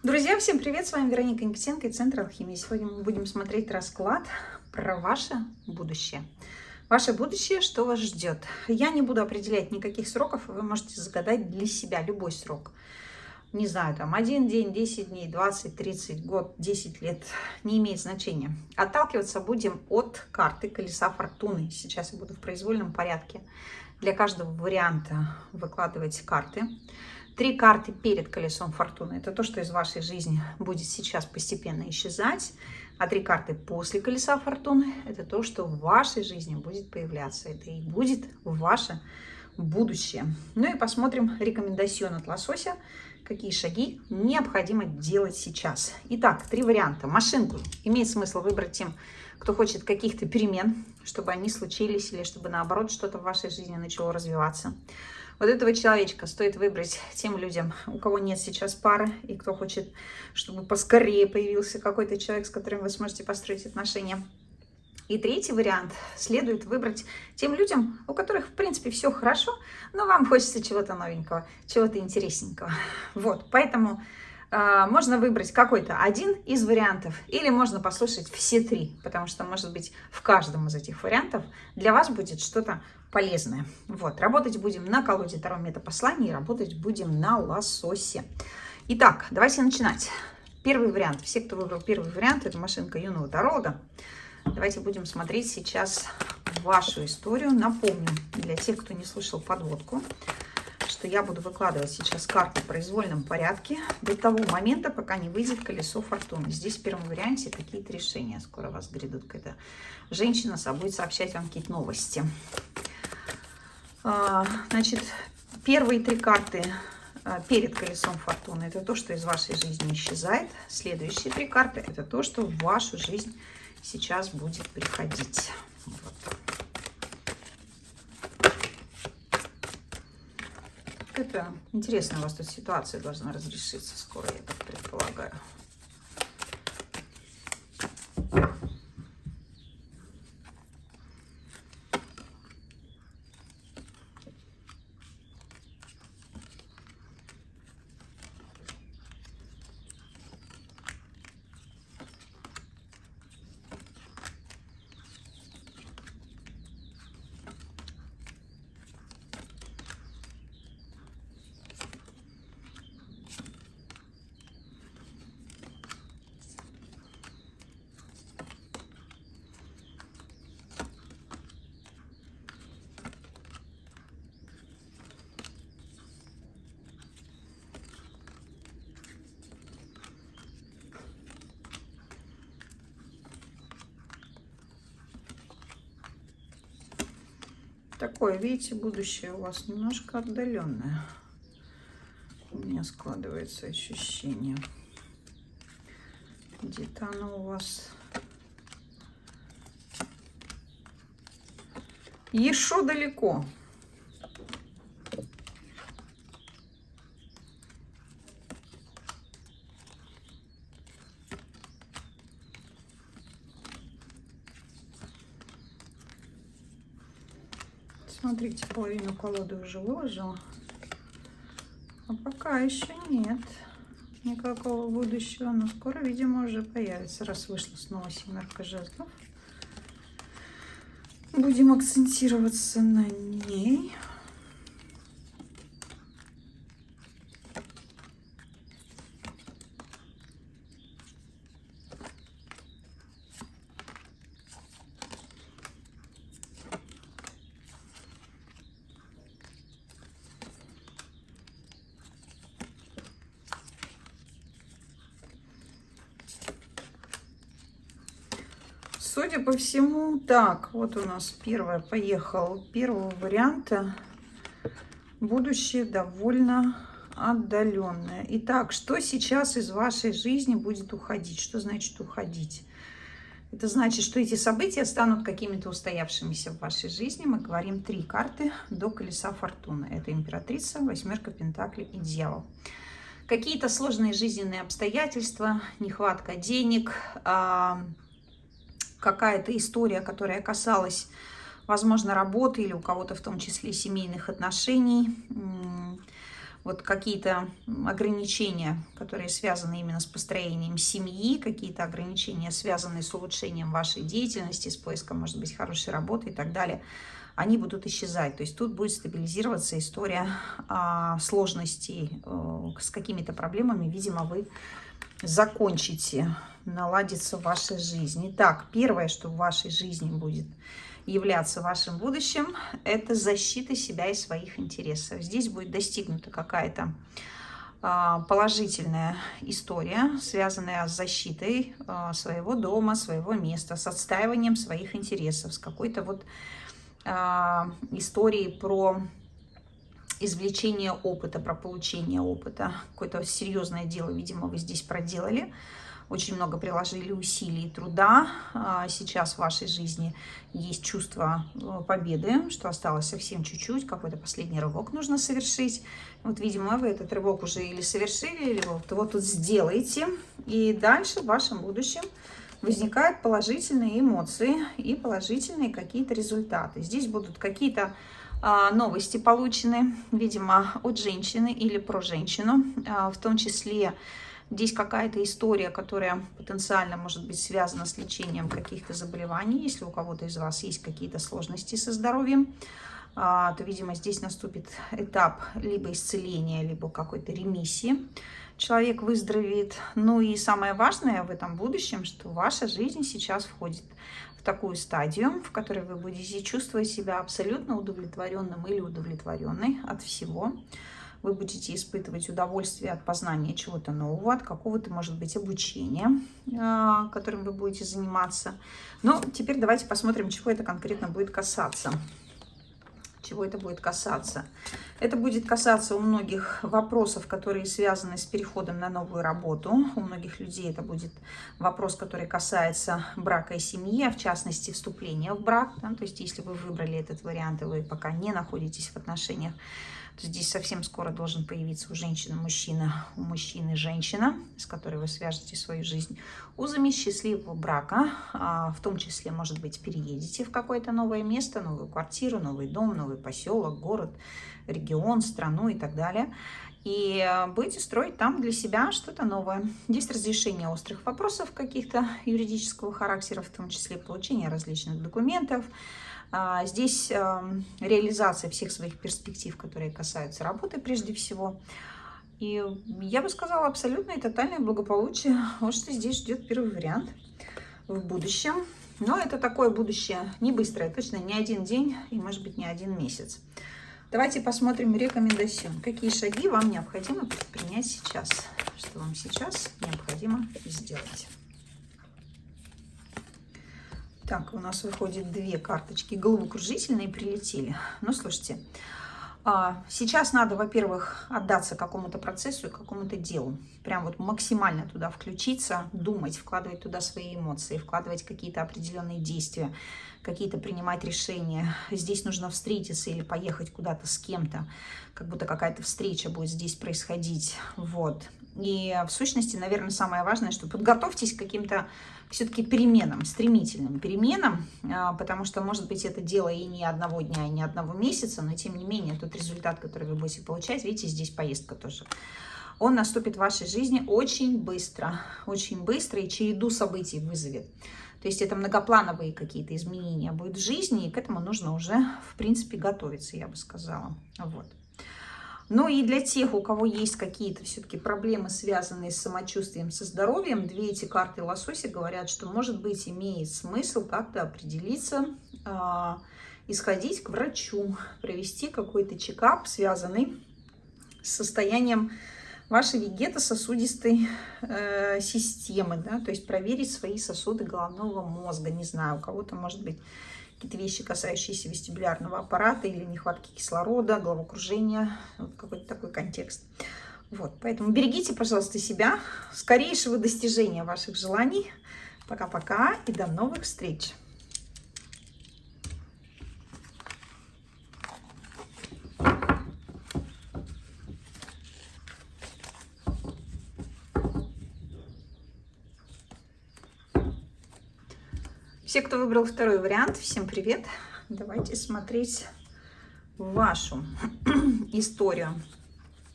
Друзья, всем привет! С вами Вероника Никитенко и Центр Алхимии. Сегодня мы будем смотреть расклад про ваше будущее. Ваше будущее, что вас ждет. Я не буду определять никаких сроков, вы можете загадать для себя любой срок. Не знаю, там 1 день, 10 дней, 20, 30, год, 10 лет, не имеет значения. Отталкиваться будем от карты колеса фортуны. Сейчас я буду в произвольном порядке для каждого варианта выкладывать карты. 3 карты перед колесом фортуны – это то, что из вашей жизни будет сейчас постепенно исчезать. А 3 карты после колеса фортуны – это то, что в вашей жизни будет появляться. Это и будет ваше будущее. Ну и посмотрим рекомендацион от лосося, какие шаги необходимо делать сейчас. Итак, 3 варианта. Машинку имеет смысл выбрать тем, кто хочет каких-то перемен, чтобы они случились, или чтобы наоборот что-то в вашей жизни начало развиваться. Вот этого человечка стоит выбрать тем людям, у кого нет сейчас пары, и кто хочет, чтобы поскорее появился какой-то человек, с которым вы сможете построить отношения. И 3-й вариант следует выбрать тем людям, у которых, в принципе, все хорошо, но вам хочется чего-то новенького, чего-то интересненького. Вот, поэтому можно выбрать какой-то один из вариантов, или можно послушать все 3, потому что, может быть, в каждом из этих вариантов для вас будет что-то полезное. Вот, работать будем на колоде Таро Метапосланий, и работать будем на лососе. Итак, давайте начинать. Первый вариант. Все, кто выбрал первый вариант, это машинка юного таролога. Давайте будем смотреть сейчас вашу историю. Напомню, для тех, кто не слышал подводку, что я буду выкладывать сейчас карты в произвольном порядке до того момента, пока не выйдет колесо фортуны. Здесь в первом варианте какие-то решения. Скоро вас грядут, когда женщина будет сообщать вам какие-то новости. Значит, первые 3 карты перед колесом фортуны – это то, что из вашей жизни исчезает. Следующие 3 карты – это то, что в вашу жизнь сейчас будет приходить. Вот. Это интересная у вас тут ситуация должна разрешиться скоро, я так предполагаю. Такое, видите, будущее у вас немножко отдаленное. У меня складывается ощущение. Где-то оно у вас еще далеко. Смотрите, половину колоды уже выложила. А пока еще нет никакого будущего. Но скоро, видимо, уже появится, раз вышла снова 7 жезлов. Будем акцентироваться на ней. Судя по всему, так, вот у нас поехал. Первого варианта будущее довольно отдаленное. Итак, что сейчас из вашей жизни будет уходить? Что значит уходить? Это значит, что эти события станут какими-то устоявшимися в вашей жизни. Мы говорим 3 карты до колеса фортуны. Это императрица, 8 пентаклей и дьявол. Какие-то сложные жизненные обстоятельства, нехватка денег, какая-то история, которая касалась, возможно, работы или у кого-то в том числе семейных отношений. вот какие-то ограничения, которые связаны именно с построением семьи, какие-то ограничения, связанные с улучшением вашей деятельности, с поиском, может быть, хорошей работы и так далее, они будут исчезать. То есть тут будет стабилизироваться история сложностей с какими-то проблемами. Видимо, вы закончите, наладится в вашей жизни. Итак, первое, что в вашей жизни будет являться вашим будущим, это защита себя и своих интересов. Здесь будет достигнута какая-то положительная история, связанная с защитой своего дома, своего места, с отстаиванием своих интересов, с какой-то вот историей про извлечение опыта, про получение опыта. Какое-то серьезное дело, видимо, вы здесь проделали. Очень много приложили усилий и труда. Сейчас в вашей жизни есть чувство победы, что осталось совсем чуть-чуть, какой-то последний рывок нужно совершить. Вот, видимо, вы этот рывок уже или совершили, или вот его тут сделаете. И дальше в вашем будущем возникают положительные эмоции и положительные какие-то результаты. Здесь будут какие-то новости получены, видимо, от женщины или про женщину, в том числе здесь какая-то история, которая потенциально может быть связана с лечением каких-то заболеваний. Если у кого-то из вас есть какие-то сложности со здоровьем, то, видимо, здесь наступит этап либо исцеления, либо какой-то ремиссии. Человек выздоровеет. Ну и самое важное в этом будущем, что ваша жизнь сейчас входит в такую стадию, в которой вы будете чувствовать себя абсолютно удовлетворенным или удовлетворенной от всего. Вы будете испытывать удовольствие от познания чего-то нового, от какого-то, может быть, обучения, которым вы будете заниматься. Но теперь давайте посмотрим, чего это конкретно будет касаться. Чего это будет касаться? Это будет касаться у многих вопросов, которые связаны с переходом на новую работу. У многих людей это будет вопрос, который касается брака и семьи, а в частности вступления в брак. Да? То есть если вы выбрали этот вариант, и вы пока не находитесь в отношениях, то здесь совсем скоро должен появиться у женщины мужчина, у мужчины женщина, с которой вы свяжете свою жизнь узами счастливого брака. В том числе, может быть, переедете в какое-то новое место, новую квартиру, новый дом, новый поселок, город, регион, страну и так далее. И будете строить там для себя что-то новое. Здесь разрешение острых вопросов каких-то юридического характера, в том числе получение различных документов. Здесь реализация всех своих перспектив, которые касаются работы прежде всего. И я бы сказала, абсолютное и тотальное благополучие. Вот что здесь ждет первый вариант в будущем. Но это такое будущее не быстрое, точно не один день и, может быть, не один месяц. Давайте посмотрим рекомендацион. Какие шаги вам необходимо предпринять сейчас? Что вам сейчас необходимо сделать? Так, у нас выходит две карточки головокружительные, прилетели. Ну, слушайте, сейчас надо, во-первых, отдаться какому-то процессу и какому-то делу. Прям вот максимально туда включиться, думать, вкладывать туда свои эмоции, вкладывать какие-то определенные действия, какие-то принимать решения. Здесь нужно встретиться или поехать куда-то с кем-то, как будто какая-то встреча будет здесь происходить. Вот. И в сущности, наверное, самое важное, что подготовьтесь к каким-то все-таки переменам, стремительным переменам, потому что, может быть, это дело и не одного дня, и не одного месяца, но, тем не менее, тот результат, который вы будете получать, видите, здесь поездка тоже, он наступит в вашей жизни очень быстро, и череду событий вызовет. То есть это многоплановые какие-то изменения будут в жизни, и к этому нужно уже, в принципе, готовиться, я бы сказала. Вот. Ну и для тех, у кого есть какие-то все-таки проблемы, связанные с самочувствием, со здоровьем, две эти карты лосося говорят, что, может быть, имеет смысл как-то определиться, и сходить к врачу, провести какой-то чекап, связанный с состоянием вашей вегетососудистой системы, да? То есть проверить свои сосуды головного мозга, не знаю, у кого-то, может быть, какие-то вещи, касающиеся вестибулярного аппарата или нехватки кислорода, головокружения, вот какой-то такой контекст. Вот, поэтому берегите, пожалуйста, себя, скорейшего достижения ваших желаний. Пока-пока и до новых встреч! Все, кто выбрал второй вариант, всем привет! Давайте смотреть вашу историю.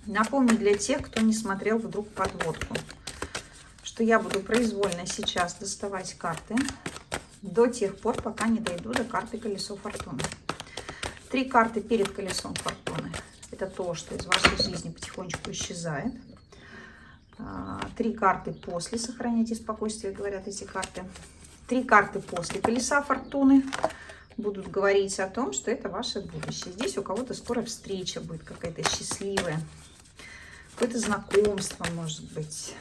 Напомню для тех, кто не смотрел вдруг подводку, что я буду произвольно сейчас доставать карты до тех пор, пока не дойду до карты Колесо Фортуны. 3 карты перед Колесом Фортуны. Это то, что из вашей жизни потихонечку исчезает. 3 карты после. Сохраняйте спокойствие, говорят эти карты. 3 карты после Колеса Фортуны будут говорить о том, что это ваше будущее. Здесь у кого-то скоро встреча будет какая-то счастливая. Какое-то знакомство, может быть.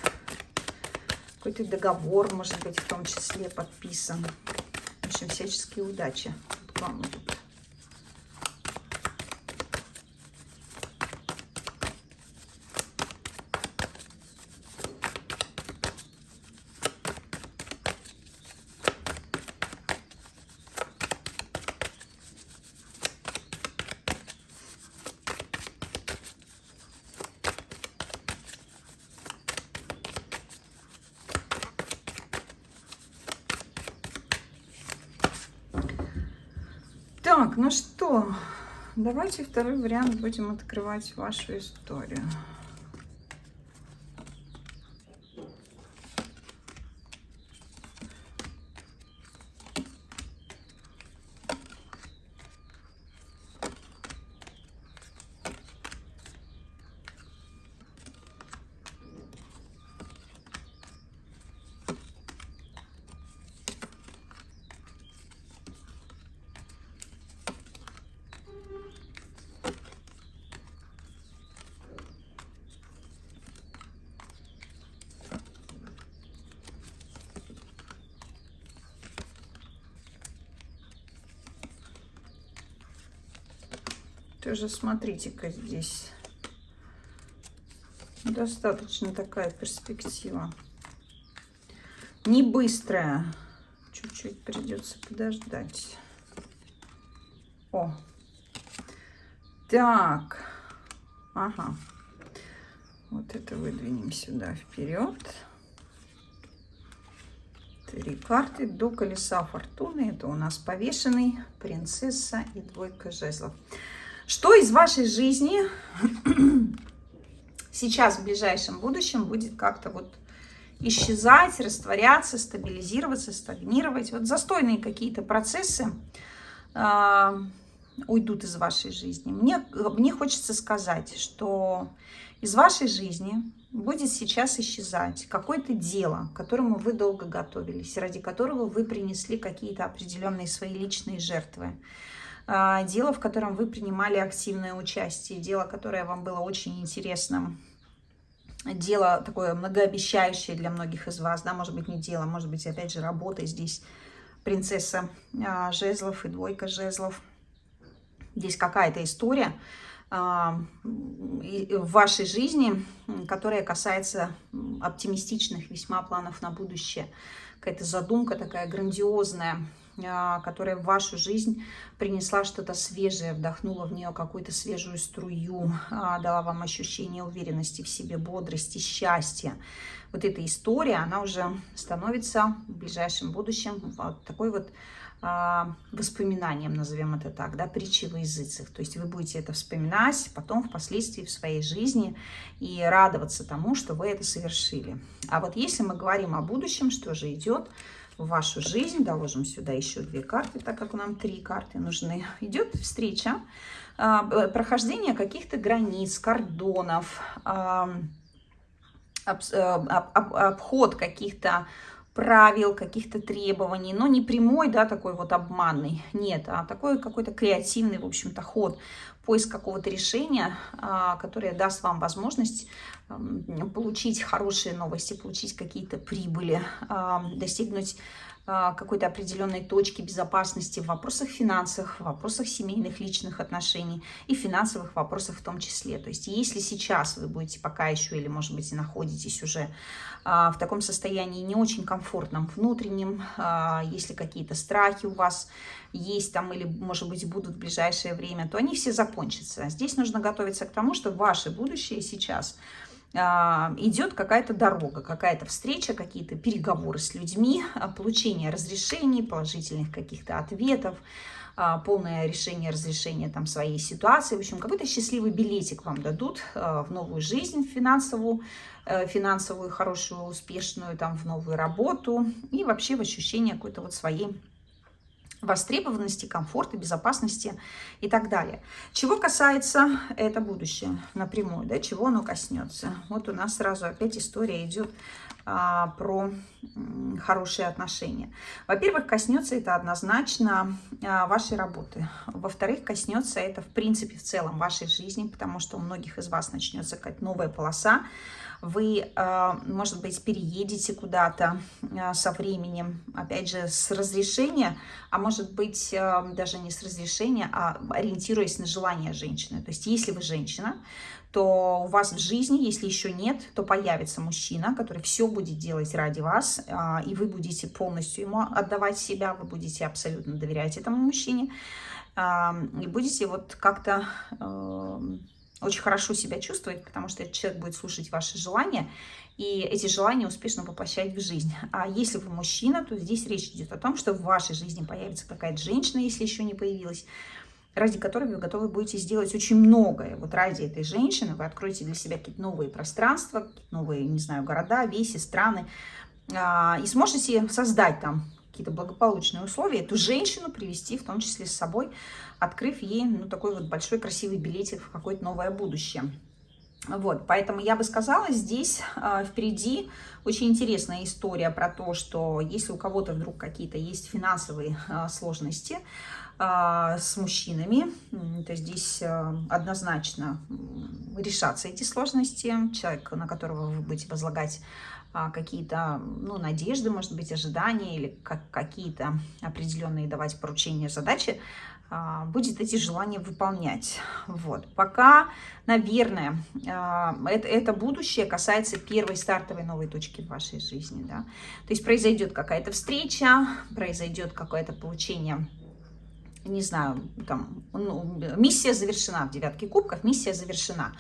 Какой-то договор, может быть, в том числе подписан. В общем, всяческие удачи. Вот вам тут. Так, ну что, давайте второй вариант будем открывать вашу историю. Тоже смотрите-ка здесь. Достаточно такая перспектива. Не быстрая. Чуть-чуть придется подождать. О. Так. Ага. Вот это выдвинем сюда вперед. 3 карты до Колеса Фортуны. Это у нас Повешенный, Принцесса и Двойка жезлов. Что из вашей жизни сейчас в ближайшем будущем будет как-то вот исчезать, растворяться, стабилизироваться, стагнировать? Вот застойные какие-то процессы уйдут из вашей жизни. Мне хочется сказать, что из вашей жизни будет сейчас исчезать какое-то дело, к которому вы долго готовились, ради которого вы принесли какие-то определенные свои личные жертвы. Дело, в котором вы принимали активное участие, дело, которое вам было очень интересно, дело такое многообещающее для многих из вас, да, может быть, не дело, может быть, опять же, работа. Здесь Принцесса жезлов и Двойка жезлов. Здесь какая-то история в вашей жизни, которая касается оптимистичных весьма планов на будущее. Какая-то задумка такая грандиозная, которая в вашу жизнь принесла что-то свежее, вдохнула в нее какую-то свежую струю, дала вам ощущение уверенности в себе, бодрости, счастья. Вот эта история, она уже становится в ближайшем будущем вот такой вот воспоминанием, назовем это так, да, притчей во языцах. То есть вы будете это вспоминать потом впоследствии в своей жизни и радоваться тому, что вы это совершили. А вот если мы говорим о будущем, что же идет в вашу жизнь, доложим сюда еще 2 карты, так как нам 3 карты нужны. Идет встреча, прохождение каких-то границ, кордонов, обход каких-то правил, каких-то требований, но не прямой, да, такой вот обманный, нет, а такой какой-то креативный, в общем-то, ход, поиск какого-то решения, которое даст вам возможность получить хорошие новости, получить какие-то прибыли, достигнуть какой-то определенной точки безопасности в вопросах финансов, в вопросах семейных, личных отношений и финансовых вопросах в том числе. То есть если сейчас вы будете пока еще или, может быть, и находитесь уже в таком состоянии не очень комфортном внутреннем, если какие-то страхи у вас есть там или, может быть, будут в ближайшее время, то они все закончатся. Здесь нужно готовиться к тому, что ваше будущее сейчас идет какая-то дорога, какая-то встреча, какие-то переговоры с людьми, получение разрешений, положительных каких-то ответов, полное решение, разрешение там своей ситуации. В общем, какой-то счастливый билетик вам дадут в новую жизнь финансовую, хорошую, успешную, там, в новую работу и вообще в ощущение какой-то вот своей востребованности, комфорта, безопасности и так далее. Чего касается это будущее напрямую, да, чего оно коснется. Вот у нас сразу опять история идет про хорошие отношения. Во-первых, коснется это однозначно вашей работы. Во-вторых, коснется это в принципе в целом вашей жизни, потому что у многих из вас начнется какая-то новая полоса. Вы, может быть, переедете куда-то со временем, опять же, с разрешения, а может быть, даже не с разрешения, а ориентируясь на желание женщины. То есть, если вы женщина, то у вас в жизни, если еще нет, то появится мужчина, который все будет делать ради вас, и вы будете полностью ему отдавать себя, вы будете абсолютно доверять этому мужчине, и будете вот как-то очень хорошо себя чувствовать, потому что этот человек будет слушать ваши желания, и эти желания успешно воплощать в жизнь. А если вы мужчина, то здесь речь идет о том, что в вашей жизни появится какая-то женщина, если еще не появилась, ради которой вы готовы будете сделать очень многое. Вот ради этой женщины вы откроете для себя какие-то новые пространства, новые, не знаю, города, веси, страны, и сможете создать там какие-то благополучные условия, эту женщину привести, в том числе с собой, открыв ей, ну, такой вот большой красивый билетик в какое-то новое будущее. Вот, поэтому я бы сказала, здесь впереди очень интересная история про то, что если у кого-то вдруг какие-то есть финансовые сложности с мужчинами, то здесь однозначно решатся эти сложности. Человек, на которого вы будете возлагать какие-то, ну, надежды, может быть, ожидания или какие-то определенные давать поручения, задачи, будет эти желания выполнять. Вот. Пока, наверное, это будущее касается первой стартовой новой точки в вашей жизни. Да? То есть произойдет какая-то встреча, произойдет какое-то получение, не знаю, там, ну, миссия завершена в девятке кубков, миссия завершена.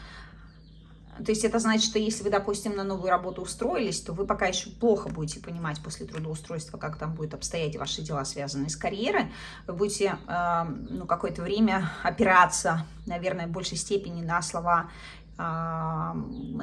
То есть это значит, что если вы, допустим, на новую работу устроились, то вы пока еще плохо будете понимать после трудоустройства, как там будет обстоять ваши дела, связанные с карьерой. Вы будете ну, какое-то время опираться, наверное, в большей степени на слова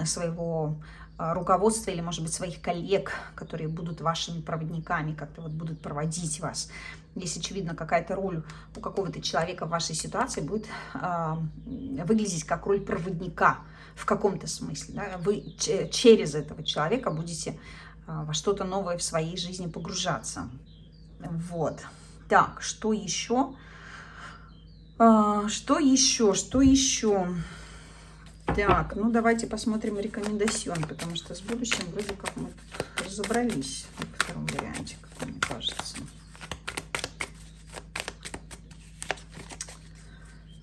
своего руководства или, может быть, своих коллег, которые будут вашими проводниками, как-то вот будут проводить вас. Здесь, очевидно, какая-то роль у какого-то человека в вашей ситуации будет выглядеть как роль проводника в каком-то смысле. Да? Вы через этого человека будете во что-то новое в своей жизни погружаться. Вот. Так, что еще? Что еще? Так, ну давайте посмотрим рекомендацион, потому что с будущим вроде как мы разобрались во втором варианте, как мне кажется.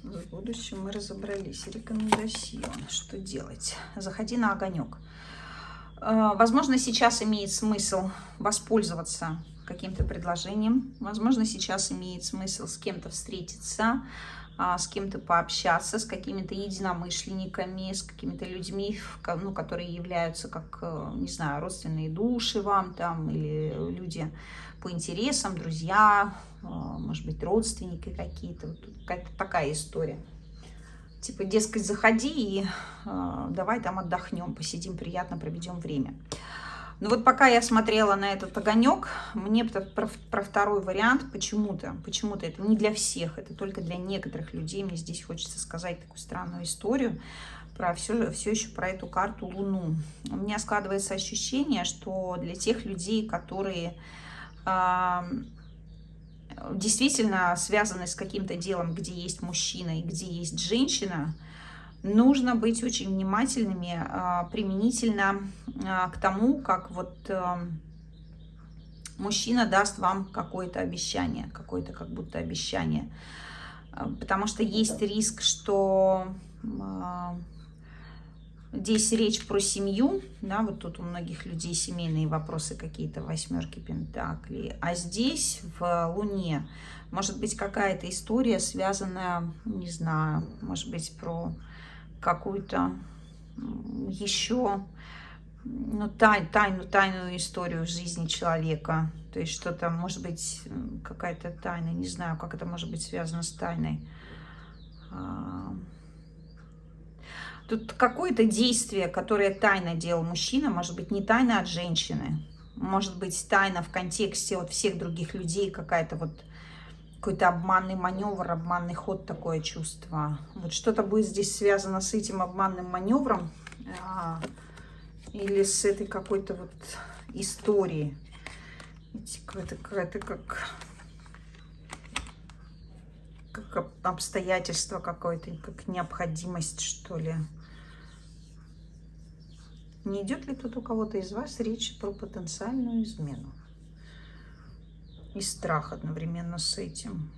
В будущем мы разобрались. Рекомендацион. Что делать? Заходи на огонек. Возможно, сейчас имеет смысл воспользоваться каким-то предложением. Возможно, сейчас имеет смысл с кем-то встретиться, с кем-то пообщаться, с какими-то единомышленниками, с какими-то людьми, ну, которые являются как, не знаю, родственные души вам там, или люди по интересам, друзья, может быть, родственники какие-то. Вот какая-то такая история. Типа, дескать, заходи и давай там отдохнем, посидим, приятно проведем время. Но вот пока я смотрела на этот огонек, мне про второй вариант почему-то это не для всех, это только для некоторых людей. Мне здесь хочется сказать такую странную историю про все еще про эту карту Луну. У меня складывается ощущение, что для тех людей, которые действительно связаны с каким-то делом, где есть мужчина и где есть женщина, нужно быть очень внимательными применительно к тому, как вот мужчина даст вам какое-то обещание, какое-то как будто обещание. Потому что есть риск, что здесь речь про семью, да, вот тут у многих людей семейные вопросы какие-то, восьмерки пентаклей, а здесь в Луне может быть какая-то история, связанная, не знаю, может быть про какую-то еще ну, тайную историю жизни человека. То есть что-то, может быть, какая-то тайна. Не знаю, как это может быть связано с тайной. Тут какое-то действие, которое тайно делал мужчина, может быть, не тайно от женщины. Может быть, тайна в контексте от всех других людей, какая-то вот какой-то обманный маневр, обманный ход, такое чувство. Вот что-то будет здесь связано с этим обманным маневром или с этой какой-то вот историей. Какая-то как обстоятельство какое-то, как необходимость, что ли. Не идет ли тут у кого-то из вас речь про потенциальную измену? И страх одновременно с этим.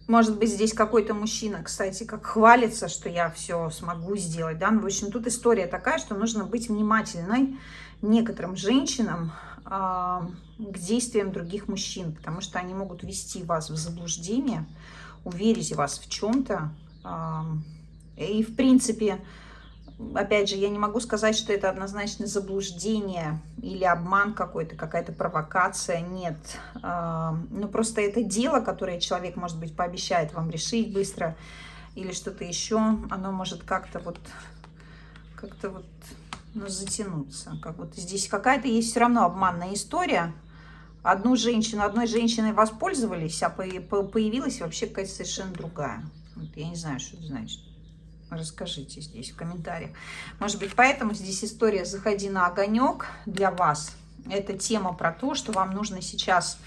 Может быть, здесь какой-то мужчина, кстати, как хвалится, что я все смогу сделать, да. Ну, в общем, тут история такая, что нужно быть внимательной некоторым женщинам к действиям других мужчин, потому что они могут ввести вас в заблуждение, уверить вас в чем-то. И, в принципе, опять же, я не могу сказать, что это однозначно заблуждение или обман какой-то, какая-то провокация. Нет. Ну, просто это дело, которое человек, может быть, пообещает вам решить быстро или что-то еще, оно может как-то вот ну, затянуться. Как вот здесь какая-то есть все равно обманная история. Одной женщиной воспользовались, а появилась вообще какая-то совершенно другая. Вот я не знаю, что это значит. Расскажите здесь в комментариях. Может быть, поэтому здесь история «Заходи на огонек» для вас. Это тема про то, что вам нужно сейчас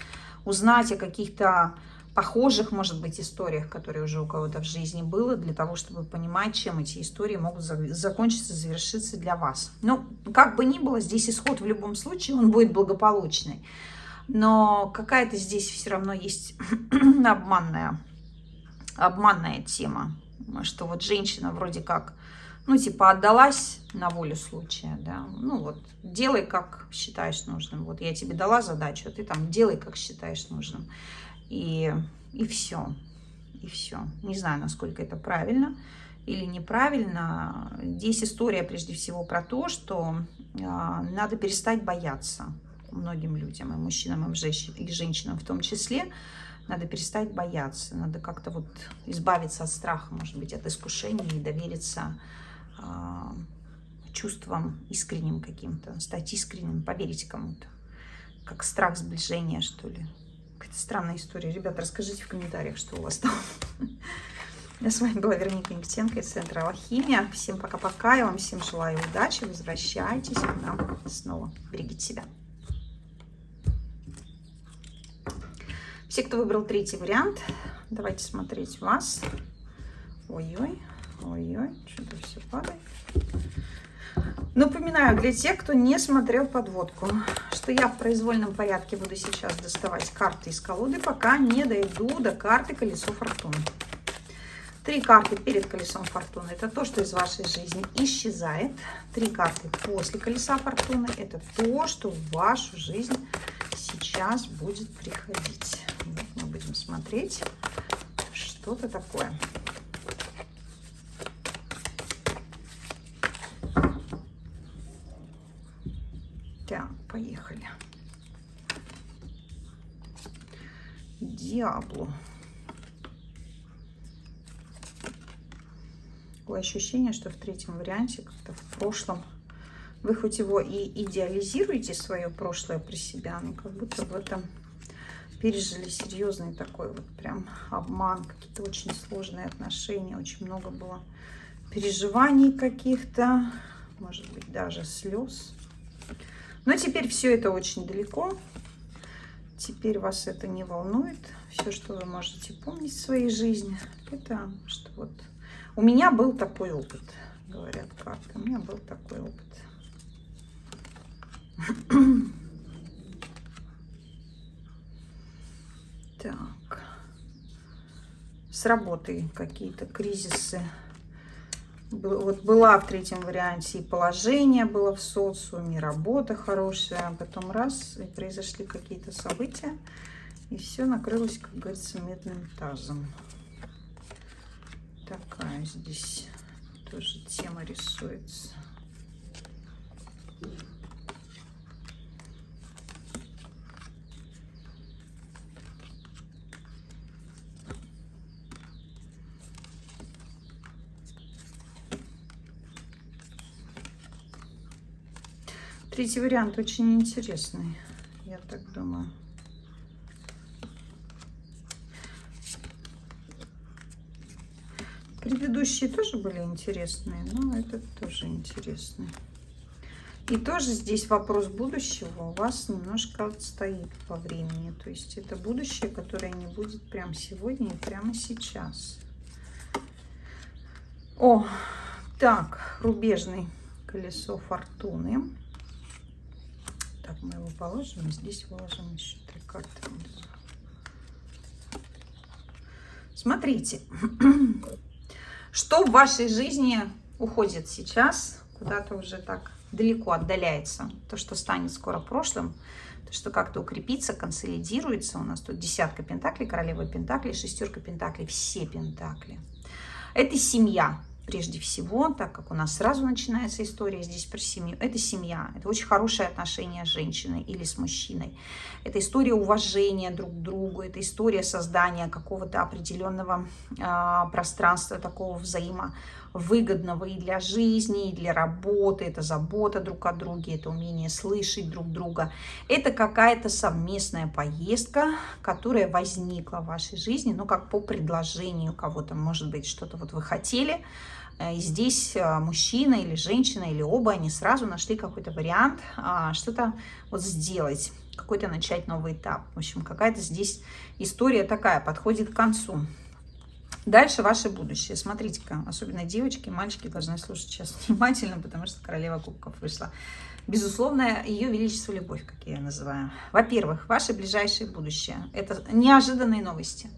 узнать о каких-то похожих, может быть, историях, которые уже у кого-то в жизни было, для того, чтобы понимать, чем эти истории могут закончиться, завершиться для вас. Ну, как бы ни было, здесь исход в любом случае, он будет благополучный. Но какая-то здесь все равно есть обманная тема. Что вот женщина вроде как, ну, типа, отдалась на волю случая, да, ну, вот, делай, как считаешь нужным, вот, я тебе дала задачу, а ты там делай, как считаешь нужным, и все, не знаю, насколько это правильно или неправильно. Здесь история, прежде всего, про то, что надо перестать бояться многим людям, и мужчинам, и женщинам в том числе. Надо перестать бояться, надо как-то вот избавиться от страха, может быть, от искушения и довериться чувствам искренним каким-то, стать искренним, поверить кому-то. Как страх сближения, что ли. Какая-то странная история. Ребята, расскажите в комментариях, что у вас там. С вами была Вероника Никитенко из Центра Алхимия. Всем пока-пока. Я вам всем желаю удачи. Возвращайтесь к нам снова. Берегите себя. Все, кто выбрал третий вариант, давайте смотреть вас. Ой-ой, ой-ой, что-то все падает. Напоминаю для тех, кто не смотрел подводку, что я в произвольном порядке буду сейчас доставать карты из колоды, пока не дойду до карты «Колесо фортуны». 3 карты перед колесом фортуны – это то, что из вашей жизни исчезает. 3 карты после колеса фортуны – это то, что в вашу жизнь сейчас будет приходить. Вот мы будем смотреть что-то такое. Так, поехали. Диабло. Такое ощущение, что в третьем варианте, как-то в прошлом, вы хоть его и идеализируете, свое прошлое при себя, но как будто в этом пережили серьезный такой вот прям обман, какие-то очень сложные отношения, очень много было переживаний каких-то, может быть, даже слез. Но теперь все это очень далеко. Теперь вас это не волнует. Все, что вы можете помнить в своей жизни, это что вот у меня был такой опыт, говорят карты. У меня был такой опыт. Так. С работой какие-то кризисы. Вот была в третьем варианте и положение было в социуме, и работа хорошая, а потом раз, и произошли какие-то события, и все накрылось, как говорится, медным тазом. Такая здесь тоже тема рисуется. Третий вариант очень интересный, я так думаю. Предыдущие тоже были интересные, но этот тоже интересный. И тоже здесь вопрос будущего у вас немножко отстоит по времени. То есть это будущее, которое не будет прямо сегодня и прямо сейчас. О, так, рубежный колесо фортуны. Так, мы его положим, и здесь выложим еще 3 карты. Смотрите, что в вашей жизни уходит сейчас, куда-то уже так далеко отдаляется. То, что станет скоро прошлым, то, что как-то укрепится, консолидируется. У нас тут 10 пентаклей, королева пентаклей, 6 пентаклей, все пентакли. Это семья. Прежде всего, так как у нас сразу начинается история здесь про семью, это семья, это очень хорошие отношения с женщиной или с мужчиной. Это история уважения друг к другу, это история создания какого-то определенного пространства, такого взаимовыгодного и для жизни, и для работы, это забота друг о друге, это умение слышать друг друга. Это какая-то совместная поездка, которая возникла в вашей жизни, ну, как по предложению кого-то, может быть, что-то вот вы хотели. И здесь мужчина или женщина, или оба, они сразу нашли какой-то вариант, что-то вот сделать, какой-то начать новый этап. В общем, какая-то здесь история такая, подходит к концу. Дальше ваше будущее. Смотрите-ка, особенно девочки, мальчики должны слушать сейчас внимательно, потому что королева кубков вышла. Безусловно, ее величество любовь, как я ее называю. Во-первых, ваше ближайшее будущее. Это неожиданные новости.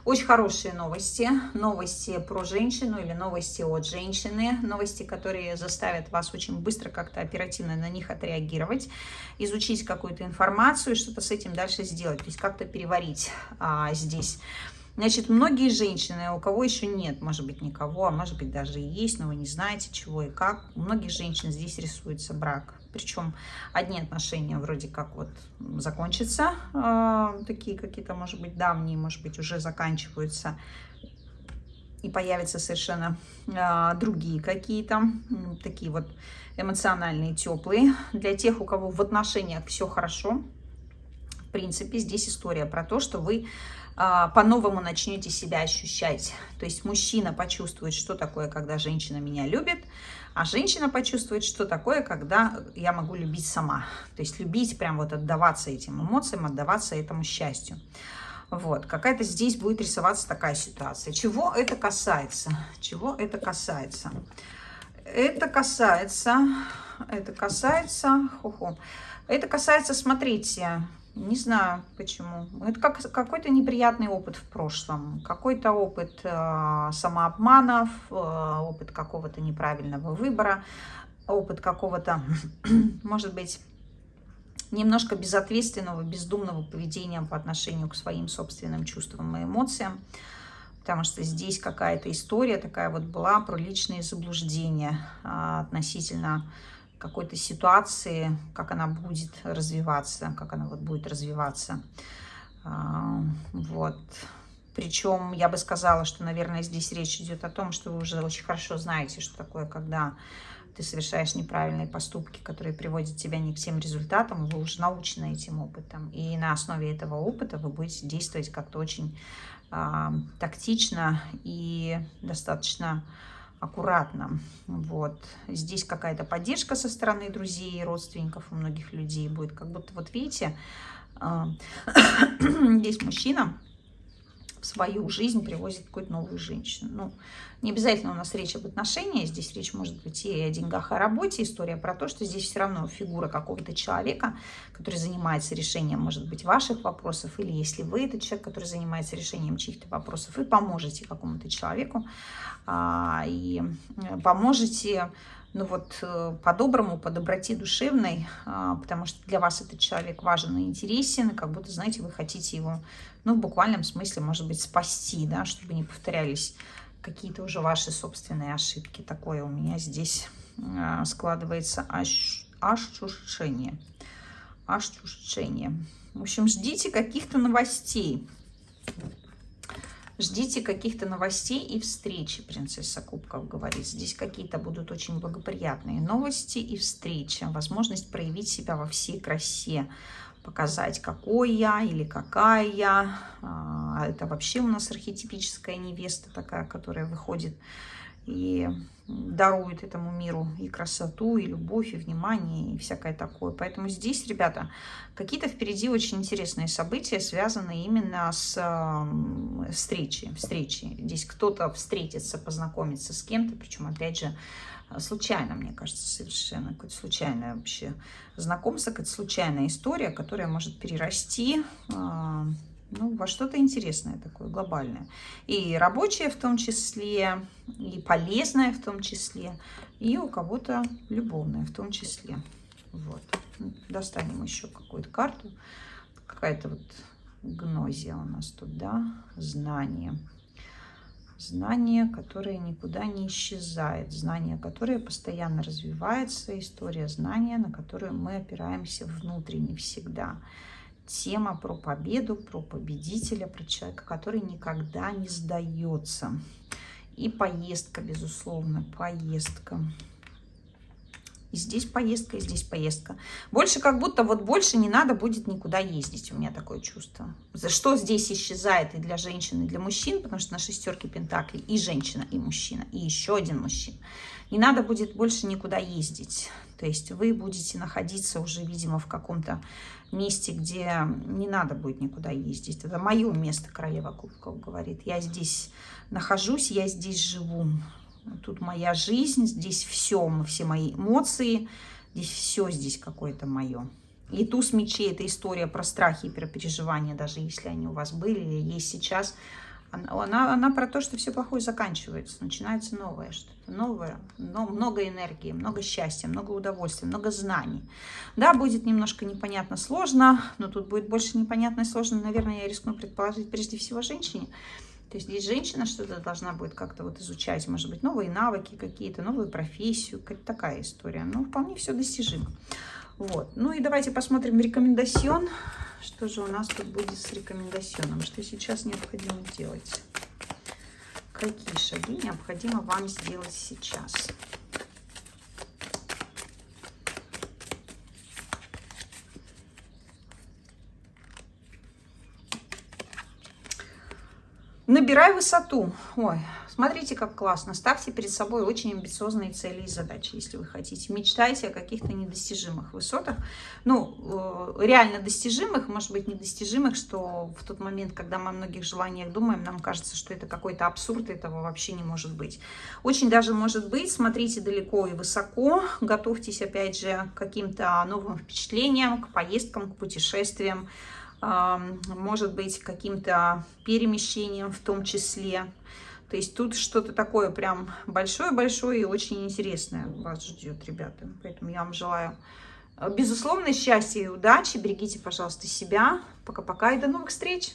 Очень хорошие новости. Новости про женщину или новости от женщины. Новости, которые заставят вас очень быстро, как-то оперативно на них отреагировать. Изучить какую-то информацию и что-то с этим дальше сделать. То есть как-то переварить здесь. Значит, многие женщины, у кого еще нет, может быть, никого, а может быть, даже и есть, но вы не знаете, чего и как. У многих женщин здесь рисуется брак. Причем одни отношения вроде как вот закончатся, такие какие-то, может быть, давние, может быть, уже заканчиваются. И появятся совершенно другие какие-то, такие вот эмоциональные, теплые. Для тех, у кого в отношениях все хорошо, в принципе, здесь история про то, что вы по-новому начнете себя ощущать. То есть мужчина почувствует, что такое, когда женщина меня любит, а женщина почувствует, что такое, когда я могу любить сама. То есть любить, прям вот отдаваться этим эмоциям, отдаваться этому счастью. Вот, какая-то здесь будет рисоваться такая ситуация. Чего это касается? Чего это касается? Это касается, смотрите, не знаю почему. Это какой-то неприятный опыт в прошлом, какой-то опыт самообманов, опыт какого-то неправильного выбора, опыт какого-то, может быть, немножко безответственного, бездумного поведения по отношению к своим собственным чувствам и эмоциям. Потому что здесь какая-то история такая вот была про личные заблуждения относительно какой-то ситуации, как она будет развиваться, Вот. Причем я бы сказала, что, наверное, здесь речь идет о том, что вы уже очень хорошо знаете, что такое, когда ты совершаешь неправильные поступки, которые приводят тебя не к тем результатам, вы уже научены этим опытом. И на основе этого опыта вы будете действовать как-то очень тактично и достаточно аккуратно. Вот. Здесь какая-то поддержка со стороны друзей и родственников у многих людей будет. Как будто, вот видите, здесь мужчина в свою жизнь привозит какую-то новую женщину. Ну, не обязательно у нас речь об отношениях, здесь речь может быть и о деньгах, о работе. История про то, что здесь все равно фигура какого-то человека, который занимается решением, может быть, ваших вопросов, или если вы этот человек, который занимается решением чьих-то вопросов, вы поможете какому-то человеку и поможете, ну вот, по-доброму, по доброте душевной, потому что для вас этот человек важен и интересен, и как будто, знаете, вы хотите его, ну, в буквальном смысле, может быть, спасти, да, чтобы не повторялись какие-то уже ваши собственные ошибки. Такое у меня здесь складывается ощущение. В общем, ждите каких-то новостей. Ждите каких-то новостей и встречи, принцесса Кубков говорит. Здесь какие-то будут очень благоприятные новости и встречи. Возможность проявить себя во всей красе. Показать, какой я или какая я. Это вообще у нас архетипическая невеста такая, которая выходит и дарует этому миру и красоту, и любовь, и внимание, и всякое такое. Поэтому здесь, ребята, какие-то впереди очень интересные события, связанные именно с встречей. Здесь кто-то встретится, познакомится с кем-то, причем, опять же, случайно, мне кажется, совершенно. Какое-то случайное вообще знакомство, какая-то случайная история, которая может перерасти во что-то интересное такое, глобальное. И рабочее в том числе, и полезное в том числе, и у кого-то любовное в том числе. Вот. Достанем еще какую-то карту. Какая-то вот гнозия у нас тут, да? Знание. Знание, которое никуда не исчезает. Знание, которое постоянно развивается. История знания, на которую мы опираемся внутренне всегда. Тема про победу, про победителя, про человека, который никогда не сдается. И поездка, безусловно, поездка. И здесь поездка, и здесь поездка. Больше как будто вот больше не надо будет никуда ездить. У меня такое чувство. За что здесь исчезает и для женщин, и для мужчин, потому что на шестерке пентаклей и женщина, и мужчина, и еще один мужчина. Не надо будет больше никуда ездить. То есть вы будете находиться уже, видимо, в каком-то месте, где не надо будет никуда ездить. Это мое место, королева кубков говорит. Я здесь нахожусь, я здесь живу. Тут моя жизнь, здесь все мои эмоции, здесь все здесь какое-то мое. И туз мечей — это история про страхи и про переживания, даже если они у вас были или есть сейчас. Она про то, что все плохое заканчивается, начинается новое, что-то новое, но много энергии, много счастья, много удовольствия, много знаний. Да, будет немножко непонятно, сложно, но тут будет больше непонятно и сложно, наверное, я рискну предположить, прежде всего женщине. То есть здесь женщина что-то должна будет как-то вот изучать, может быть, новые навыки какие-то, новую профессию, какая-то такая история. Но вполне все достижимо. Вот. Ну и давайте посмотрим рекомендацион. Что же у нас тут будет с рекомендационом? Что сейчас необходимо делать? Какие шаги необходимо вам сделать сейчас? Набирай высоту. Ой, смотрите, как классно. Ставьте перед собой очень амбициозные цели и задачи, если вы хотите. Мечтайте о каких-то недостижимых высотах. Ну, реально достижимых, может быть, недостижимых, что в тот момент, когда мы о многих желаниях думаем, нам кажется, что это какой-то абсурд, этого вообще не может быть. Очень даже может быть. Смотрите далеко и высоко. Готовьтесь, опять же, к каким-то новым впечатлениям, к поездкам, к путешествиям. Может быть, каким-то перемещением в том числе. То есть тут что-то такое прям большое-большое и очень интересное вас ждет, ребята. Поэтому я вам желаю, безусловно, счастья и удачи. Берегите, пожалуйста, себя. Пока-пока и до новых встреч!